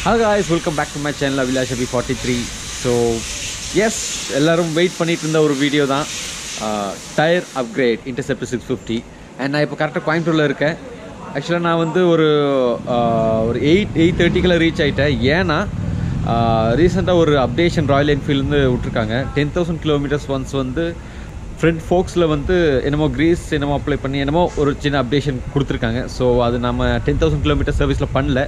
Hello guys, welcome back to my channel Abhilash Abhi43. So yes, எல்லாரும் wait பண்ணிட்டு இருந்த ஒரு வீடியோ தான் டயர் அப்கிரேட் இன்டர்செப்டர் 650. அண்ட் நான் இப்போ கரெக்டாக கோயம்புத்தூரில் இருக்கேன். ஆக்சுவலாக நான் வந்து ஒரு 8:30 ரீச் ஆகிட்டேன். ஏன்னா ரீசெண்டாக ஒரு அப்டேஷன் ராயல் என்ஃபீல்டு விட்டுருக்காங்க. 10,000 கிலோமீட்டர்ஸ் ஒன்ஸ் வந்து ஃப்ரண்ட் ஃபோக்ஸில் வந்து என்னமோ க்ரீஸ் என்னமோ அப்ளை பண்ணி என்னமோ ஒரு சின்ன அப்டேஷன் கொடுத்துருக்காங்க. ஸோ அது நம்ம 10,000 கிலோமீட்டர் சர்வீஸில் பண்ணல.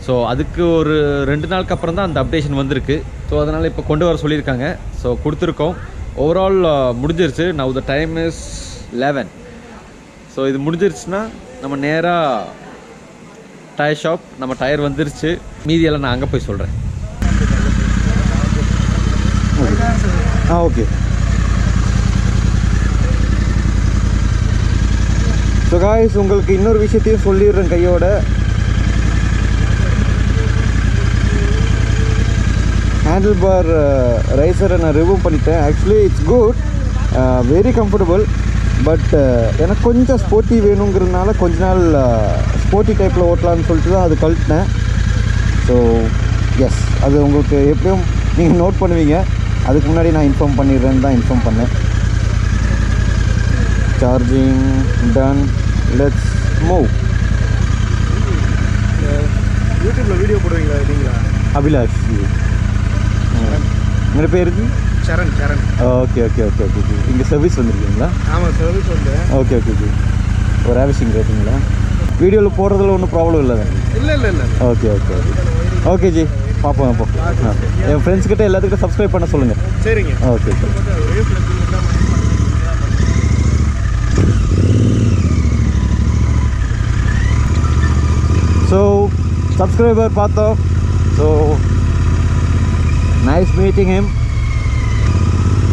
ஸோ அதுக்கு ஒரு 2 நாளுக்கு அப்புறம் தான் அந்த அப்டேஷன் வந்திருக்கு. ஸோ அதனால் இப்போ கொண்டு வர சொல்லியிருக்காங்க. ஸோ கொடுத்துருக்கோம். ஓவரால் முடிஞ்சிருச்சு. Now the time is 11. So இது முடிஞ்சிருச்சுன்னா நம்ம நேராக டயர் ஷாப், நம்ம டயர் வந்துருச்சு. மீதியெல்லாம் நான் அங்கே போய் சொல்கிறேன். ஓகே. ஸோ காய்ஸ், உங்களுக்கு இன்னொரு விஷயத்தையும் சொல்லிடுறேன் கையோட. ஹேண்டில் பார் ரைசரை நான் ரிமூவ் பண்ணிட்டேன். Actually it's good, very comfortable. But எனக்கு கொஞ்சம் ஸ்போர்ட்டி வேணுங்கிறதுனால கொஞ்ச நாள் ஸ்போர்ட்டி டைப்பில் ஓட்டலான்னு சொல்லிட்டு தான் அது கழட்டினேன். ஸோ எஸ், அது உங்களுக்கு எப்படியும் நீங்கள் நோட் பண்ணுவீங்க. அதுக்கு முன்னாடி நான் இன்ஃபார்ம் பண்ணிடுறேன்னு தான் இன்ஃபார்ம் பண்ணேன். Charging done. Let's move. யூடியூப்ல வீடியோ போடுவீங்களா நீங்களா? அபிலாஷ். मेरे பேர் Saran. Okay okay okay okay okay. இங்கே சர்வீஸ் வந்துருக்கீங்களா? ஆமாம், சர்வீஸ் வந்து. Okay okay okay. ஒரு ஆவிஷிங் ரேட்டுங்களா? வீடியோவில் போடுறதுல ஒன்றும் ப்ராப்ளம் இல்லை தானே? இல்லை. ஓகே ஓகே ஓகே ஓகே ஜி, பார்ப்போம் அப்போ. என் ஃப்ரெண்ட்ஸ்கிட்ட எல்லாத்துக்கிட்ட சப்ஸ்கிரைப் பண்ண சொல்லுங்கள். சரிங்க. Okay sir. ஸோ சப்ஸ்கிரைபர் பார்த்தோம். So nice meeting him.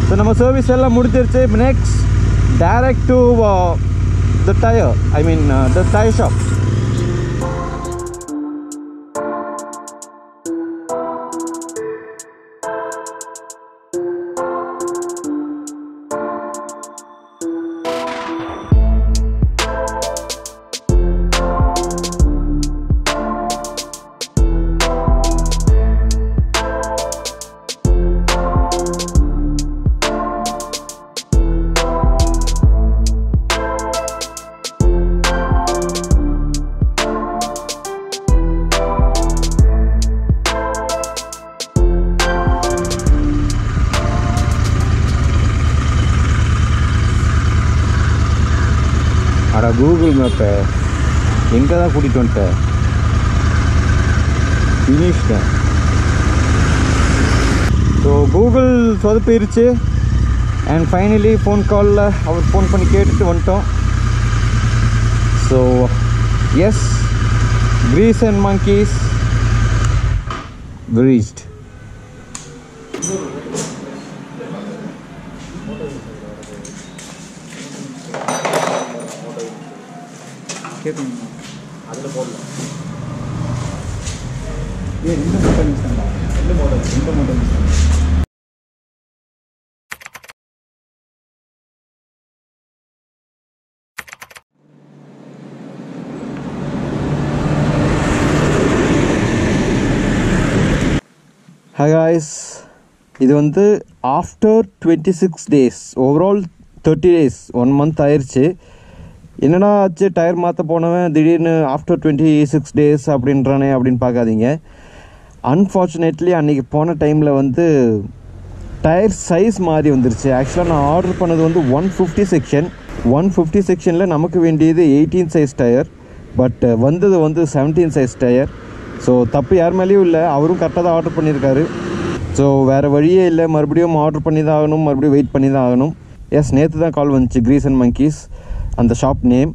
So நம்ம சர்வீஸ் எல்லாம் முடிஞ்சிருச்சு. Next direct to the tyre, I mean the tyre shop. அட கூகுள் மேப்பை எங்கே தான் கூட்டிகிட்டு வந்துட்டேன். ஃபினிஷ்டேன். ஸோ கூகுள் சொதப்பிருச்சு. அண்ட் ஃபைனலி ஃபோன் காலில் அவர் ஃபோன் பண்ணி கேட்டுட்டு வந்துட்டோம். So yes, grease and monkeys reached. கேட்குங்க, அதில் போடலாம். இந்த மாடல் மிஸ் பண்ணலாம். இந்த மாடல் மிஸ் பண்ணலாம். ஹாய் காய்ஸ், இது வந்து after 26 days, overall 30 days, 1 month ஆயிடுச்சு. என்னடா ஆச்சு, டயர் மாற்ற போனவன் திடீர்னு ஆஃப்டர் 26 டேஸ் அப்படின்றானே அப்படின்னு பார்க்காதீங்க. அன்ஃபார்ச்சுனேட்லி அன்றைக்கி போன டைமில் வந்து டயர் சைஸ் மாறி வந்துருச்சு. ஆக்சுவலாக நான் ஆர்டர் பண்ணது வந்து 150 செக்ஷன். 150 செக்ஷனில் நமக்கு வேண்டியது 18 சைஸ் டயர். பட் வந்தது வந்து 17 சைஸ் டயர். ஸோ தப்பு யார் மேலேயும் இல்லை, அவரும் கரெக்டாக தான் ஆர்டர் பண்ணியிருக்காரு. ஸோ வேறு வழியே இல்லை, மறுபடியும் ஆர்டர் பண்ணி தான் ஆகணும், மறுபடியும் வெயிட் பண்ணி தான் ஆகணும். எஸ், நேற்று தான் கால் வந்துச்சு, கிரீஸ் அண்ட் மங்கீஸ் அந்த ஷாப் நேம்.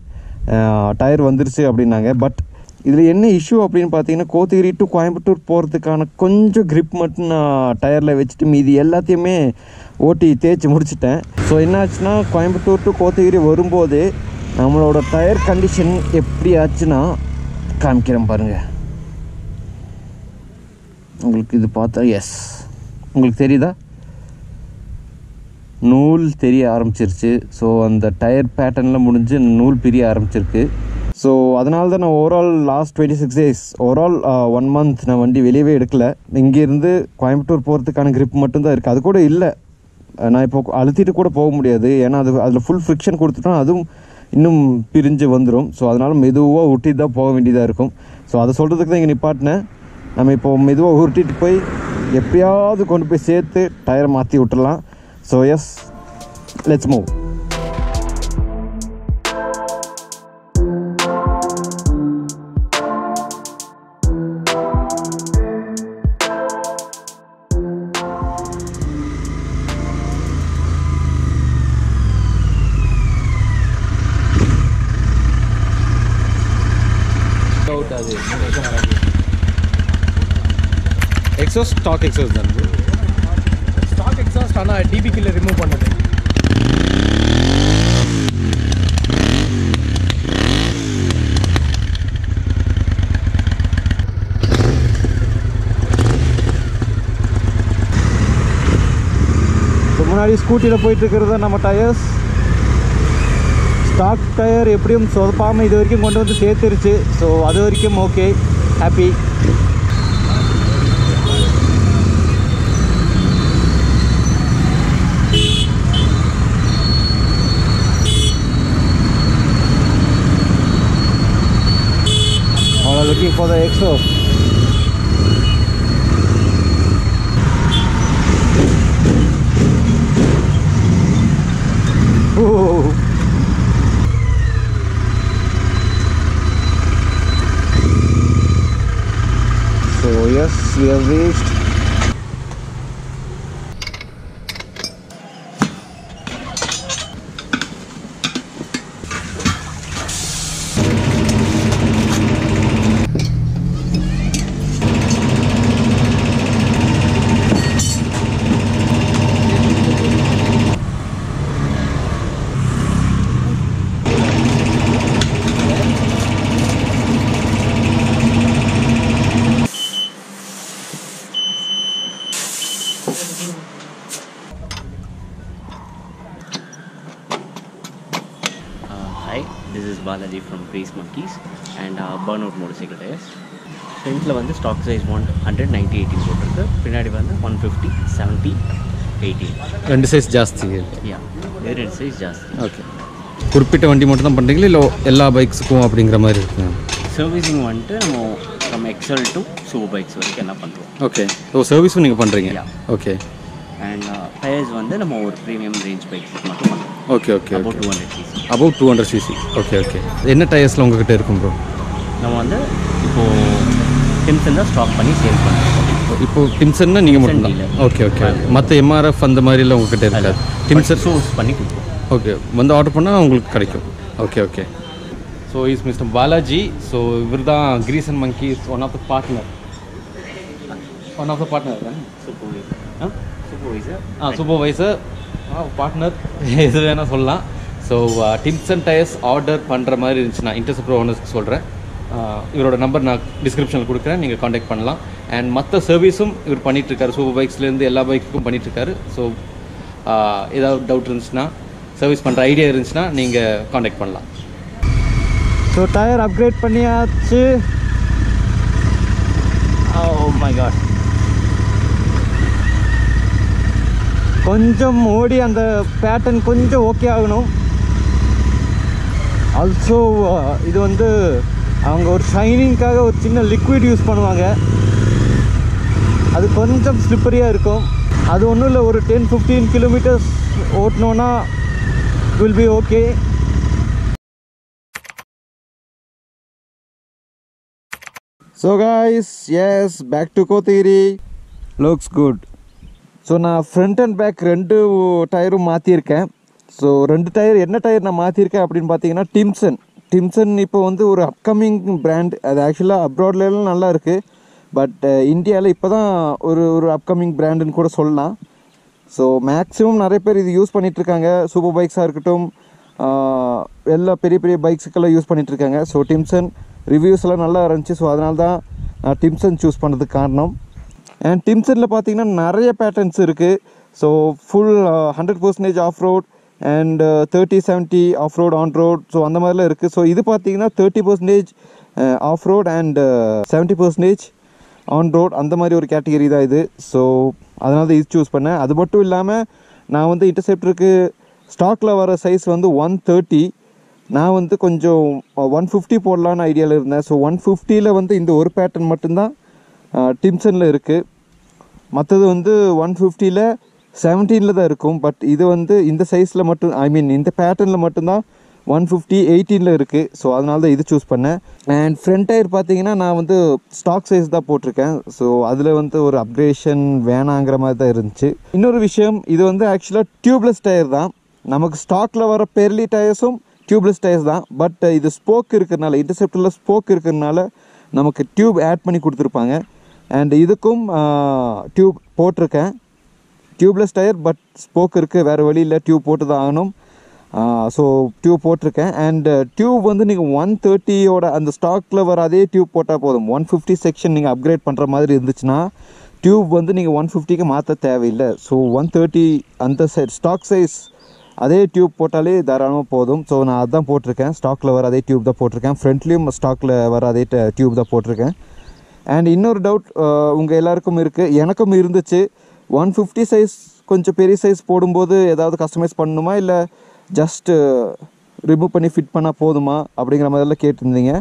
டயர் வந்துருச்சு அப்படின்னாங்க. பட் இதில் என்ன இஷ்யூ அப்படின்னு பார்த்தீங்கன்னா, கோத்தகிரி டு கோயம்புத்தூர் போகிறதுக்கான கொஞ்சம் க்ரிப் மட்டும் நான் டயரில் வச்சுட்டு மீதி எல்லாத்தையுமே ஓட்டி தேய்ச்சி முடிச்சிட்டேன். ஸோ என்னாச்சுன்னா, கோயம்புத்தூர் டு கோத்தகிரி வரும்போது நம்மளோட டயர் கண்டிஷன் எப்படி ஆச்சுன்னா காமிக்கிறேன் பாருங்கள். உங்களுக்கு இது பார்த்தா எஸ், உங்களுக்கு தெரியுதா? நூல் தெரிய ஆரம்பிச்சிருச்சு. ஸோ அந்த டயர் பேட்டர்னில் முடிஞ்சு நூல் பிரிய ஆரம்பிச்சிருக்கு. ஸோ அதனால தான் நான் overall last 26 days overall 1 month நான் வண்டி வெளியவே எடுக்கல. இங்கேருந்து கோயம்புத்தூர் போகிறதுக்கான grip மட்டும்தான் இருக்குது. அது கூட இல்லை, நான் இப்போ அழுத்திட்டு கூட போக முடியாது. ஏன்னா அதில் ஃபுல் ஃப்ரிக்ஷன் கொடுத்துட்டோம், அதுவும் இன்னும் பிரிஞ்சு வந்துடும். ஸோ அதனால் மெதுவாக உருட்டிட்டு தான் போக வேண்டியதாக இருக்கும். ஸோ அதை சொல்கிறதுக்கு தான் இங்கே நிப்பாட்டினேன். நம்ம இப்போ மெதுவாக உருட்டிட்டு போய் எப்பயாவது கொண்டு போய் சேர்த்து டயரை மாற்றி விட்டுடலாம். So yes, let's move. Exhaust stock exhaust தான். ஸ்டாக் எக்ஸாஸ்ட் ஆனால் டிபிக்கில் ரிமூவ் பண்ணது. முன்னாடி ஸ்கூட்டியில் போயிட்டுருக்கிறது நம்ம டயர்ஸ். ஸ்டாக் டயர் எப்படியும் சொதப்பாமல் இது வரைக்கும் கொண்டு வந்து சேர்த்துருச்சு. ஸோ அது வரைக்கும் okay, happy. Looking for the exhaust. Ooh. So yes, we have reached. Hi, this is Balaji from Grease Monkeys and Burnout Motorcycle Tires. Front வந்து stock size 190/18 போட்டிருக்கு, பின்னாடி வந்து 150/70/18. ரெண்டு சைஸ் ஜாஸ்தி. யா, ரெண்டு சைஸ் ஜாஸ்தி. ஓகே. குறிப்பிட்ட வண்டி மட்டும் தான் பண்ணுறீங்களா இல்லை எல்லா பைக்ஸுக்கும் அப்படிங்கிற மாதிரி இருக்குங்க? சர்வீசிங் வந்துட்டு நம்ம from XL to super bikes வரைக்கும் எல்லாம் பண்ணுறோம். ஓகே. ஸோ சர்வீஸும் நீங்கள் பண்ணுறீங்க? ஓகே. அண்ட் டயர்ஸ் வந்து நம்ம ஒரு ப்ரீமியம் ரேஞ்ச் பைக்ஸ் மட்டும் பண்ணுறோம். Okay okay. About 200cc. About 200cc. Okay okay. என்ன டயர்ஸில் உங்ககிட்ட இருக்கும் ப்ரோ? நம்ம வந்து இப்போது டிம்சன் தான் ஸ்டாக் பண்ணி சேல் பண்ணுறோம். இப்போது டிம்சன்னா நீங்கள் மட்டும் இல்லை? Okay okay. மற்ற எம்ஆர்எஃப் அந்த மாதிரிலாம் உங்ககிட்ட இருக்காது? டிம்சன் சோர்ஸ் பண்ணி கொடுப்போம். ஓகே. வந்து ஆர்டர் பண்ணால் உங்களுக்கு கிடைக்கும். Okay okay. So is mister Balaji. So இவர் தான் grease and monkeys one of the partner supervisor partner எது வேணால் சொல்லலாம். ஸோ டிம்சன் டயர்ஸ் ஆர்டர் பண்ணுற மாதிரி இருந்துச்சுன்னா இன்டர்செப்டர் ஓனர்ஸ்க்கு சொல்கிறேன், இவரோட நம்பர் நான் டிஸ்கிரிப்ஷனில் கொடுக்குறேன், நீங்கள் காண்டாக்ட் பண்ணலாம். அண்ட் மற்ற சர்வீஸும் இவர் பண்ணிகிட்ருக்காரு, சூப்பர் பைக்ஸ்லேருந்து எல்லா பைக்குக்கும் பண்ணிகிட்ருக்காரு. ஸோ ஏதாவது டவுட் இருந்துச்சுன்னா, சர்வீஸ் பண்ணுற ஐடியா இருந்துச்சுன்னா நீங்கள் காண்டாக்ட் பண்ணலாம். ஸோ டயர் அப்கிரேட் பண்ணியாச்சு. ஓ மை காட், கொஞ்சம் ஓடி அந்த பேட்டர்ன் கொஞ்சம் ஓகே ஆகணும். ஆல்சோ இது வந்து அவங்க ஒரு ஷைனிங்காக ஒரு சின்ன லிக்விட் யூஸ் பண்ணுவாங்க, அது கொஞ்சம் ஸ்லிப்பரியாக இருக்கும். அது ஒன்றும் இல்லை, ஒரு 10-15 கிலோமீட்டர்ஸ் ஓட்டினோன்னா will be okay. So guys, yes, back to Kotagiri. Looks good. So நான் ஃப்ரண்ட் அண்ட் பேக் ரெண்டு டயரும் மாற்றிருக்கேன். ஸோ ரெண்டு டயர், என்ன டயர் நான் மாற்றிருக்கேன் அப்படின்னு பார்த்தீங்கன்னா டிம்சன் இப்போ வந்து ஒரு அப்கமிங் பிராண்ட். அது ஆக்சுவலாக அப்ராட்லாம் நல்லா இருக்குது, பட் இந்தியாவில் இப்போ தான் ஒரு அப்கமிங் பிராண்டுன்னு கூட சொல்லலாம். ஸோ மேக்ஸிமம் நிறைய பேர் இது யூஸ் பண்ணிகிட்ருக்காங்க, சூப்பர் பைக்ஸாக இருக்கட்டும், எல்லா பெரிய பெரிய பைக்ஸுக்கெல்லாம் யூஸ் பண்ணிகிட்ருக்காங்க. ஸோ டிம்சன் ரிவ்யூஸ் எல்லாம் நல்லா இருந்துச்சு. ஸோ அதனால தான் நான் டிம்சன் சூஸ் பண்ணுறதுக்கு காரணம். அண்ட் டிம்சனில் பார்த்தீங்கன்னா நிறைய பேட்டர்ன்ஸ் இருக்குது. So full 100% off road, and 30-70 off road on road. So அந்த மாதிரிலாம் இருக்குது. ஸோ இது பார்த்தீங்கன்னா 30% off road and 70% on road அந்த மாதிரி ஒரு கேட்டகரி தான் இது. ஸோ அதனால தான் இது சூஸ் பண்ணேன். அது மட்டும் இல்லாமல் நான் வந்து இன்டர்செப்டருக்கு ஸ்டாக்கில் வர சைஸ் வந்து 130. நான் வந்து கொஞ்சம் 150 போடலான்னு ஐடியாவில் இருந்தேன். ஸோ 150ல் வந்து இந்த ஒரு பேட்டர்ன் மட்டும்தான் டிம்சனில் இருக்குது. மற்றது வந்து 150ல் 17ல் தான் இருக்கும். பட் இது வந்து இந்த சைஸில் மட்டும் இந்த பேட்டர்னில் மட்டும்தான் 150-18ல் இருக்குது. ஸோ அதனால தான் இது சூஸ் பண்ணேன். அண்ட் ஃப்ரண்ட் டயர் பார்த்தீங்கன்னா நான் வந்து ஸ்டாக் சைஸ் தான் போட்டிருக்கேன். ஸோ அதில் வந்து ஒரு அப்கிரேஷன் வேணாங்கிற மாதிரி தான் இருந்துச்சு. இன்னொரு விஷயம், இது வந்து ஆக்சுவலாக டியூப்லெஸ் டயர் தான். நமக்கு ஸ்டாக்கில் வர பெர்லி டயர்ஸும் டியூப்லெஸ் டயர்ஸ் தான். பட் இது ஸ்போக் இருக்கிறதுனால, இன்டர்செப்டரில் ஸ்போக் இருக்கிறதுனால நமக்கு டியூப் ஆட் பண்ணி கொடுத்துருப்பாங்க. அண்ட் இதுக்கும் டியூப் போட்டிருக்கேன். டியூப்லெஸ் டயர் பட் ஸ்போக் இருக்குது, வேறு வழி இல்லை, டியூப் போட்டு தான் ஆகணும். ஸோ டியூப் போட்டிருக்கேன். அண்ட் டியூப் வந்து நீங்கள் 130யோட அந்த ஸ்டாக்கில் வர அதே டியூப் போட்டால் போதும். 150 செக்ஷன் நீங்கள் அப்கிரேட் பண்ணுற மாதிரி இருந்துச்சுன்னா டியூப் வந்து நீங்கள் 150க்கு மாற்ற தேவையில்லை. ஸோ 130 அந்த ஸ்டாக் சைஸ் அதே டியூப் போட்டாலே தாராளமாக போதும். ஸோ நான் அதுதான் போட்டிருக்கேன். ஸ்டாக்கில் வர அதே டியூப் தான் போட்டிருக்கேன். ஃப்ரண்ட்லேயும் ஸ்டாக்கில் வர அதே டியூப் தான் போட்டிருக்கேன். அண்ட் இன்னொரு டவுட் உங்கள் எல்லாருக்கும் இருக்குது, எனக்கும் இருந்துச்சு. 150 சைஸ் கொஞ்சம் பெரிய சைஸ் போடும்போது ஏதாவது கஸ்டமைஸ் பண்ணணுமா, இல்லை ஜஸ்ட்டு ரிமூவ் பண்ணி ஃபிட் பண்ணால் போதுமா அப்படிங்கிற மாதிரிலாம் கேட்டிருந்தீங்க.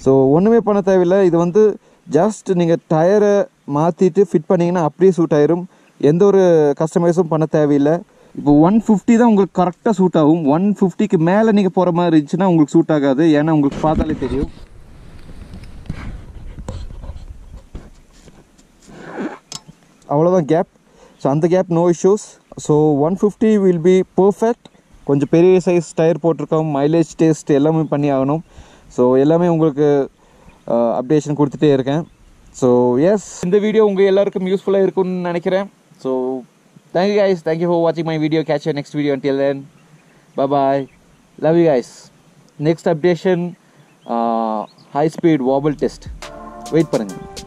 ஸோ ஒன்றுமே பண்ண தேவையில்லை. இது வந்து ஜஸ்ட் நீங்கள் டயரை மாற்றிட்டு ஃபிட் பண்ணிங்கன்னா அப்படியே சூட் ஆயிரும். எந்த ஒரு கஸ்டமைஸும் பண்ண தேவையில்லை. இப்போ 150 தான் உங்களுக்கு கரெக்டாக சூட் ஆகும். 150க்கு மேலே நீங்கள் போகிற மாதிரி இருந்துச்சுன்னா உங்களுக்கு சூட் ஆகாது. ஏன்னா உங்களுக்கு பார்த்தாலே தெரியும். அவ்வளோதான் கேப். ஸோ அந்த gap no issues. So 150 will be perfect. கொஞ்சம் பெரிய சைஸ் டயர் போட்டிருக்கோம், மைலேஜ் டெஸ்ட் எல்லாமே பண்ணி ஆகணும். ஸோ எல்லாமே உங்களுக்கு அப்டேஷன் கொடுத்துட்டே இருக்கேன். ஸோ எஸ், இந்த வீடியோ உங்கள் எல்லாருக்கும் யூஸ்ஃபுல்லாக இருக்கும்னு நினைக்கிறேன். So thank you guys, thank you for watching my video. Catch you next video. Until then, bye bye, love you guys. Next updation, high speed wobble test. Wait பண்ணுங்க.